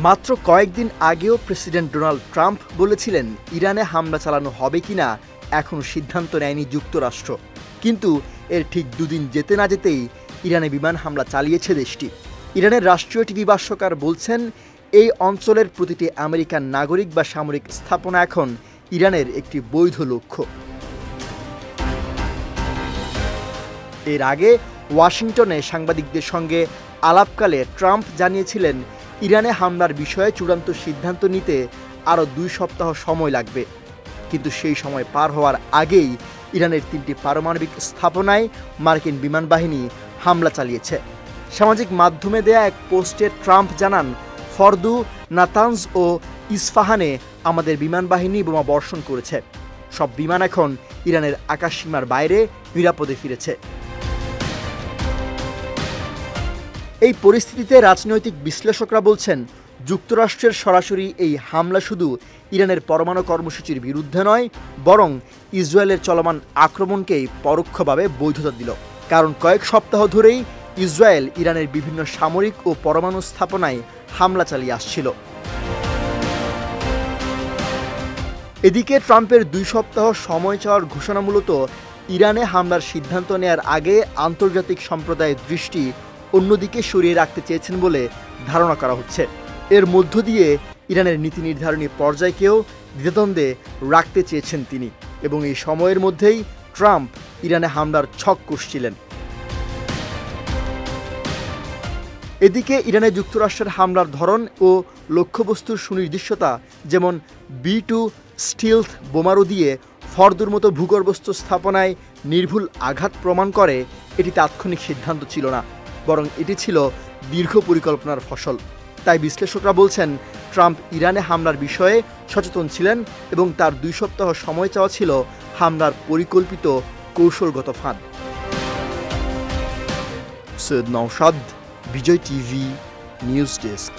মাত্র কয়েকদিন আগেও প্রেসিডেন্ট ডোনাল্ড ট্রাম্প বলেছিলেন ইরানে হামলা চালানো হবে কিনা এখনও সিদ্ধান্ত নেয়নি যুক্তরাষ্ট্র। কিন্তু এর ঠিক দুদিন যেতে না যেতেই ইরানে বিমান হামলা চালিয়েছে দেশটি। ইরানের রাষ্ট্রীয় টিভি ভাষ্যকার বলছেন, এই অঞ্চলের প্রতিটি আমেরিকান নাগরিক বা সামরিক স্থাপনা এখন ইরানের একটি বৈধ লক্ষ্য। এর আগে ওয়াশিংটনে সাংবাদিকদের সঙ্গে আলাপকালে ট্রাম্প জানিয়েছিলেন ইরানে হামলার বিষয়ে চূড়ান্ত সিদ্ধান্ত নিতে আরও 2 সপ্তাহ সময় লাগবে। কিন্তু সেই সময় পার হওয়ার আগেই ইরানের 3টি পারমাণবিক স্থাপনায় মার্কিন বিমান বাহিনী হামলা চালিয়েছে। সামাজিক মাধ্যমে দেয়া এক পোস্টে ট্রাম্প জানান, ফর্দু, নাতানজ ও ইস্পাহানে আমাদের বিমান বাহিনী বোমা বর্ষণ করেছে। সব বিমান এখন ইরানের আকাশসীমার বাইরে নিরাপদে ফিরেছে। এই পরিস্থিতিতে রাজনৈতিক বিশ্লেষকরা বলছেন, যুক্তরাষ্ট্রের সরাসরি এই হামলা শুধু ইরানের পরমাণু কর্মসূচির বিরুদ্ধে নয়, বরং ইসরায়েলের চলমান আক্রমণকেই পরোক্ষভাবে বৈধতা দিল। কারণ কয়েক সপ্তাহ ধরেই ইসরায়েল ইরানের বিভিন্ন সামরিক ও পরমাণু স্থাপনায় হামলা চালিয়ে আসছিল। এদিকে ট্রাম্পের 2 সপ্তাহ সময় চাওয়ার ঘোষণা মূলত ইরানে হামলার সিদ্ধান্ত নেয়ার আগে আন্তর্জাতিক সম্প্রদায়ের দৃষ্টি অন্যদিকে সরিয়ে রাখতে চেয়েছেন বলে ধারণা করা হচ্ছে। এর মধ্য দিয়ে ইরানের নীতি নির্ধারণী পর্যায়কেও দ্বিধাদ্বন্দ্বে রাখতে চেয়েছেন তিনি, এবং এই সময়ের মধ্যেই ট্রাম্প ইরানে হামলার ছক কষছিলেন। এদিকে ইরানে যুক্তরাষ্ট্রের হামলার ধরন ও লক্ষ্যবস্তুর সুনির্দিষ্টতা, যেমন B-2 স্টিলথ বোমারু দিয়ে ফর্দুর মতো ভূগর্ভস্থ স্থাপনায় নির্ভুল আঘাত প্রমাণ করে এটি তাৎক্ষণিক সিদ্ধান্ত ছিল না, বরং এটি ছিল দীর্ঘ পরিকল্পনার ফসল। তাই বিশ্লেষকরা বলছেন, ট্রাম্প ইরানে হামলার বিষয়ে সচেতন ছিলেন এবং তার 2 সপ্তাহ সময় চাওয়া ছিল হামলার পরিকল্পিত কৌশলগত ফাঁদ। সৈয়দ নওশাদ, বিজয় টিভি, নিউজ ডেস্ক।